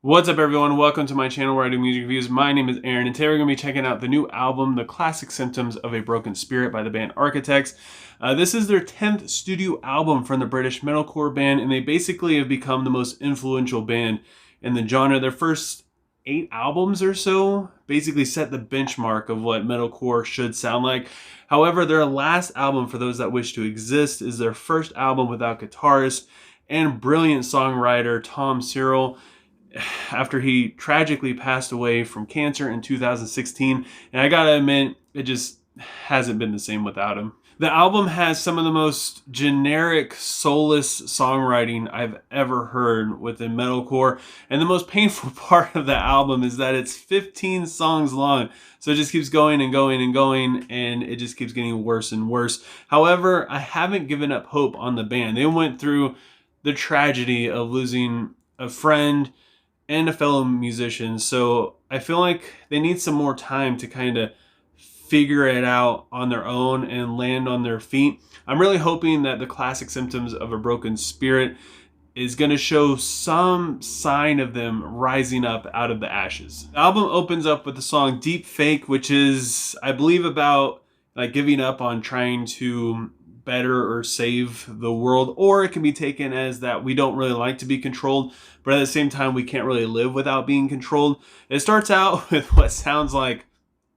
What's up, everyone? Welcome to my channel where I do music reviews. My name is Aaron, and today we're going to be checking out the new album, The Classic Symptoms of a Broken Spirit by the band Architects. This is their 10th studio album from the British metalcore band, and they basically have become the most influential band in the genre. Their first 8 albums or so basically set the benchmark of what metalcore should sound like. However, their last album, For Those That Wish to Exist, is their first album without guitarist and brilliant songwriter Tom Cyril, after he tragically passed away from cancer in 2016. And I gotta admit, it just hasn't been the same without him. The album has some of the most generic, soulless songwriting I've ever heard within metalcore. And the most painful part of the album is that it's 15 songs long. So it just keeps going and going and going, and it just keeps getting worse and worse. However, I haven't given up hope on the band. They went through the tragedy of losing a friend and a fellow musician, so I feel like they need some more time to kind of figure it out on their own and land on their feet. I'm really hoping that The Classic Symptoms of a Broken Spirit is going to show some sign of them rising up out of the ashes. The album opens up with the song Deep Fake, which is, I believe, about like giving up on trying to better or save the world, or it can be taken as that we don't really like to be controlled, but at the same time we can't really live without being controlled. It starts out with what sounds like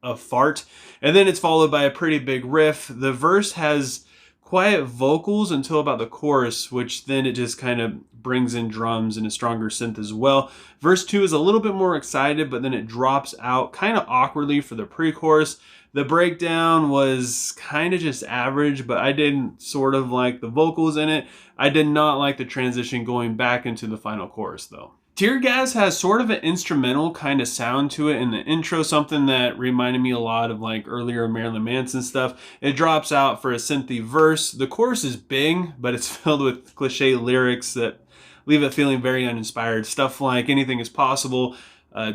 a fart, and then it's followed by a pretty big riff. The verse has quiet vocals until about the chorus, which then it just kind of brings in drums and a stronger synth as well. Verse 2 is a little bit more excited, but then it drops out kind of awkwardly for the pre-chorus. The breakdown was kind of just average, but I didn't sort of like the vocals in it. I did not like the transition going back into the final chorus though. Tear Gas has sort of an instrumental kind of sound to it in the intro, something that reminded me a lot of like earlier Marilyn Manson stuff. It drops out for a synthy verse. The chorus is big, but it's filled with cliche lyrics that leave it feeling very uninspired. Stuff like anything is possible,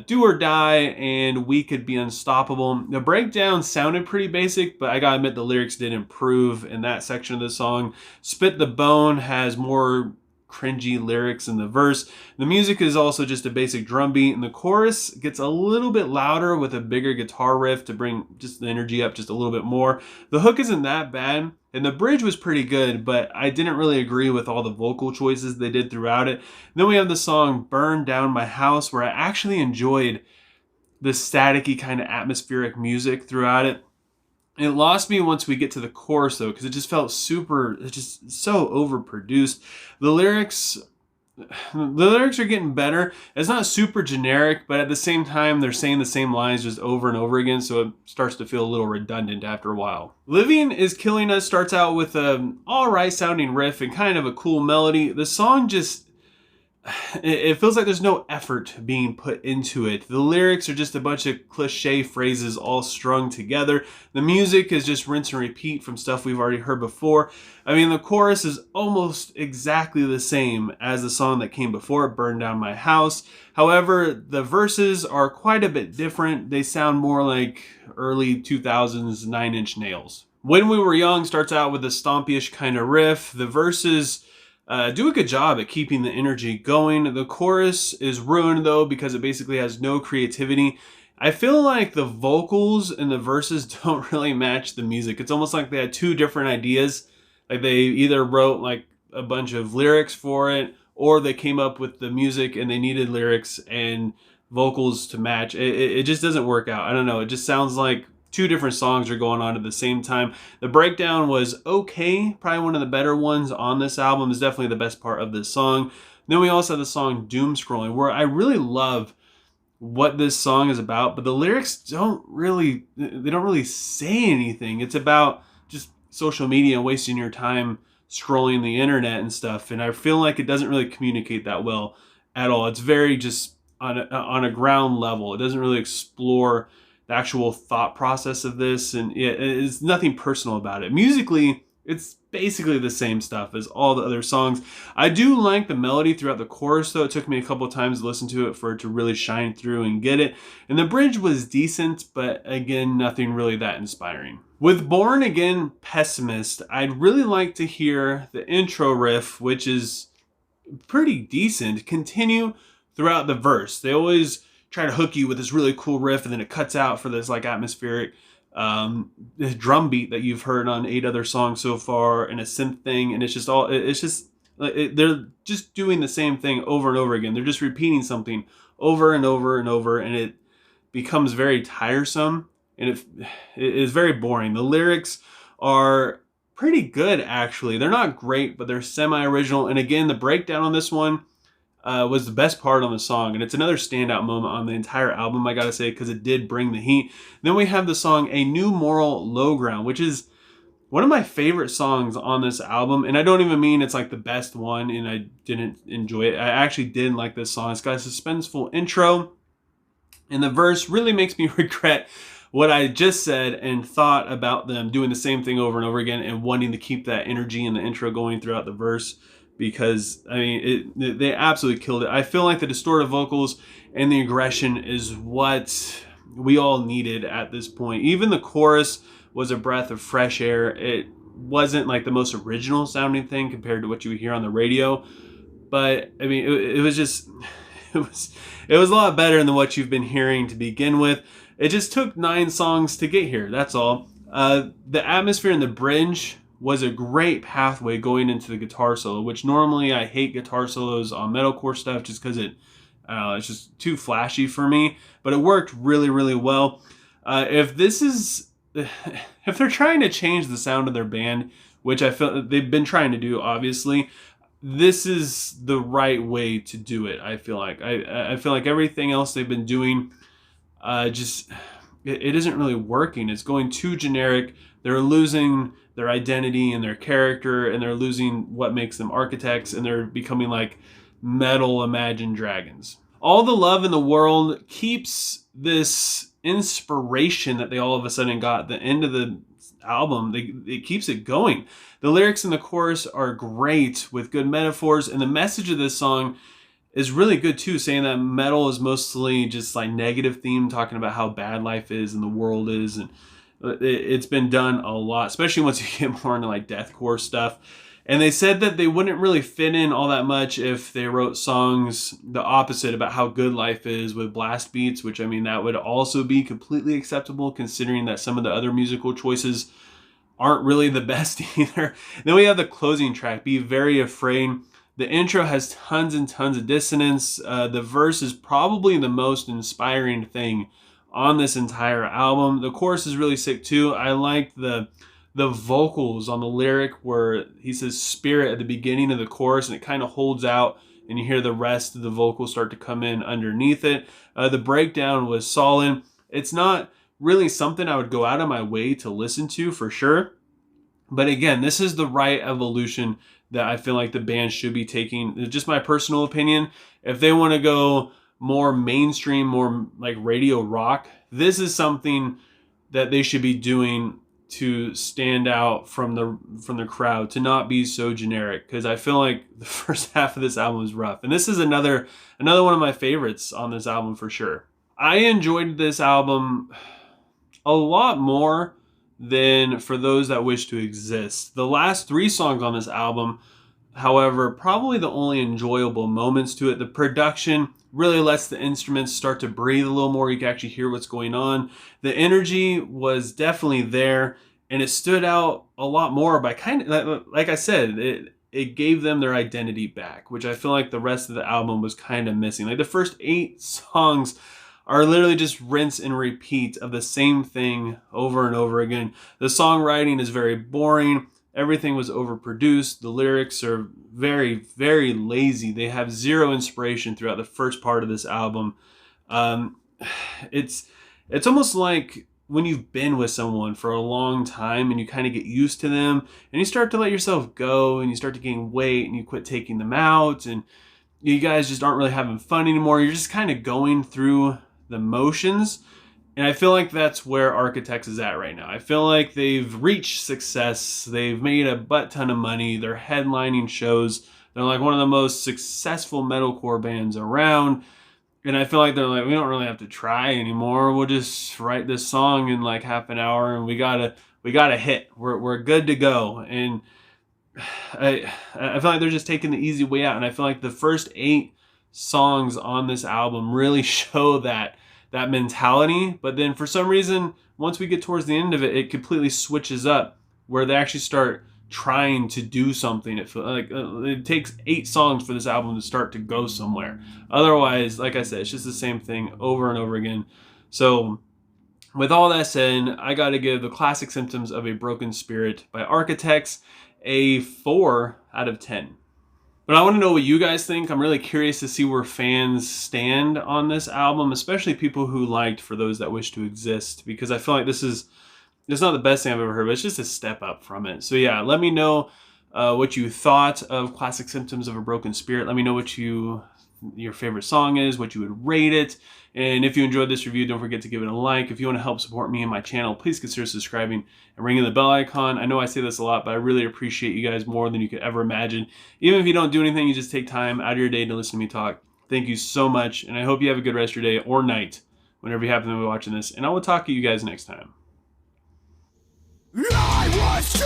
do or die, and we could be unstoppable. The breakdown sounded pretty basic, but I gotta admit the lyrics did improve in that section of the song. Spit the Bone has more cringy lyrics in the verse. The music is also just a basic drum beat, and the chorus gets a little bit louder with a bigger guitar riff to bring just the energy up just a little bit more. The hook isn't that bad, and the bridge was pretty good, but I didn't really agree with all the vocal choices they did throughout it. And then we have the song Burn Down My House, where I actually enjoyed the staticky kind of atmospheric music throughout it. It lost me once we get to the chorus though, because it just felt just so overproduced. The lyrics are getting better. It's not super generic, but at the same time, they're saying the same lines just over and over again, so it starts to feel a little redundant after a while. Living is Killing Us starts out with an alright sounding riff and kind of a cool melody. The song just, it feels like there's no effort being put into it. The lyrics are just a bunch of cliche phrases all strung together. The music is just rinse and repeat from stuff we've already heard before. I mean, the chorus is almost exactly the same as the song that came before it, Burn Down My House. However, the verses are quite a bit different. They sound more like early 2000s Nine Inch Nails. When We Were Young starts out with a stompy-ish kind of riff. The verses do a good job at keeping the energy going. The chorus is ruined though because it basically has no creativity. I feel like the vocals and the verses don't really match the music. It's almost like they had two different ideas. Like they either wrote like a bunch of lyrics for it, or they came up with the music and they needed lyrics and vocals to match. It just doesn't work out. I don't know. It just sounds like two different songs are going on at the same time. The breakdown was okay. Probably one of the better ones on this album. Is definitely the best part of this song. Then we also have the song Doom Scrolling, where I really love what this song is about, but the lyrics don't really say anything. It's about just social media and wasting your time scrolling the internet and stuff. And I feel like it doesn't really communicate that well at all. It's very just on a ground level. It doesn't really explore the actual thought process of this, and it's nothing personal about it. Musically, it's basically the same stuff as all the other songs. I do like the melody throughout the chorus though. It took me a couple times to listen to it for it to really shine through and get it. And the bridge was decent, but again, nothing really that inspiring. With Born Again Pessimist, I'd really like to hear the intro riff, which is pretty decent, continue throughout the verse. They always try to hook you with this really cool riff, and then it cuts out for this like atmospheric this drum beat that you've heard on 8 other songs so far, and a synth thing, and it's just like they're just doing the same thing over and over again. They're just repeating something over and over and over, and it becomes very tiresome, and it is very boring. The lyrics are pretty good, actually. They're not great, but they're semi-original. And again, the breakdown on this one was the best part on the song, and it's another standout moment on the entire album, I gotta say, because it did bring the heat. Then we have the song A New Moral Low Ground, which is one of my favorite songs on this album, and I don't even mean it's like the best one and I didn't enjoy it. I actually did like this song. It's got a suspenseful intro, and the verse really makes me regret what I just said and thought about them doing the same thing over and over again and wanting to keep that energy in the intro going throughout the verse, because I mean they absolutely killed it. I feel like the distorted vocals and the aggression is what we all needed at this point. Even the chorus was a breath of fresh air. It wasn't like the most original sounding thing compared to what you would hear on the radio, but I mean it was just it was a lot better than what you've been hearing to begin with. It just took 9 songs to get here, that's all. The atmosphere in the bridge was a great pathway going into the guitar solo, which normally I hate guitar solos on metalcore stuff just because it's just too flashy for me, but it worked really, really well. If they're trying to change the sound of their band, which I feel they've been trying to do, obviously, this is the right way to do it. I feel like I feel like everything else they've been doing just it isn't really working. It's going too generic. They're losing their identity and their character, and they're losing what makes them architects, and they're becoming like metal Imagine Dragons. All the Love in the World keeps this inspiration that they all of a sudden got at the end of the album. It keeps it going. The lyrics in the chorus are great with good metaphors, and the message of this song is really good too, saying that metal is mostly just like negative theme, talking about how bad life is and the world is, and it's been done a lot, especially once you get more into like deathcore stuff. And they said that they wouldn't really fit in all that much if they wrote songs the opposite, about how good life is, with blast beats, which I mean that would also be completely acceptable considering that some of the other musical choices aren't really the best either. Then we have the closing track, Be Very Afraid. The intro has tons and tons of dissonance. The verse is probably the most inspiring thing on this entire album. The chorus is really sick too. I like the vocals on the lyric where he says spirit at the beginning of the chorus, and it kind of holds out, and you hear the rest of the vocals start to come in underneath it. The breakdown was solid. It's not really something I would go out of my way to listen to for sure, but again, this is the right evolution that I feel like the band should be taking. It's just my personal opinion. If they want to go more mainstream, more like radio rock, this is something that they should be doing to stand out from the crowd, to not be so generic, because I feel like the first half of this album is rough. And this is another one of my favorites on this album for sure. I enjoyed this album a lot more than For Those That Wish to Exist. The last 3 songs on this album, however, probably the only enjoyable moments to it. The production really lets the instruments start to breathe a little more. You can actually hear what's going on. The energy was definitely there, and it stood out a lot more by kind of, like I said, it gave them their identity back, which I feel like the rest of the album was kind of missing. Like the first 8 songs are literally just rinse and repeat of the same thing over and over again. The songwriting is very boring. Everything was overproduced. The lyrics are very, very lazy. They have zero inspiration throughout the first part of this album. It's almost like when you've been with someone for a long time and you kind of get used to them, and you start to let yourself go, and you start to gain weight, and you quit taking them out, and you guys just aren't really having fun anymore. You're just kind of going through the motions. And I feel like that's where Architects is at right now. I feel like they've reached success. They've made a butt ton of money. They're headlining shows. They're like one of the most successful metalcore bands around. And I feel like they're like, we don't really have to try anymore. We'll just write this song in like half an hour, and we got a hit. We're good to go. And I feel like they're just taking the easy way out. And I feel like the first 8 songs on this album really show that mentality. But then for some reason, once we get towards the end of it, it completely switches up where they actually start trying to do something. It feels like it takes 8 songs for this album to start to go somewhere. Otherwise, like I said, it's just the same thing over and over again. So with all that said, I got to give The Classic Symptoms of a Broken Spirit by Architects a 4 out of 10. But I want to know what you guys think. I'm really curious to see where fans stand on this album, especially people who liked For Those That Wish to Exist, because I feel like it's not the best thing I've ever heard, but it's just a step up from it. So yeah, let me know what you thought of Classic Symptoms of a Broken Spirit. Let me know what your favorite song is, what you would rate it. And if you enjoyed this review, don't forget to give it a like. If you want to help support me and my channel, please consider subscribing and ringing the bell icon. I know I say this a lot, but I really appreciate you guys more than you could ever imagine. Even if you don't do anything, you just take time out of your day to listen to me talk. Thank you so much, and I hope you have a good rest of your day or night whenever you happen to be watching this. And I will talk to you guys next time. I was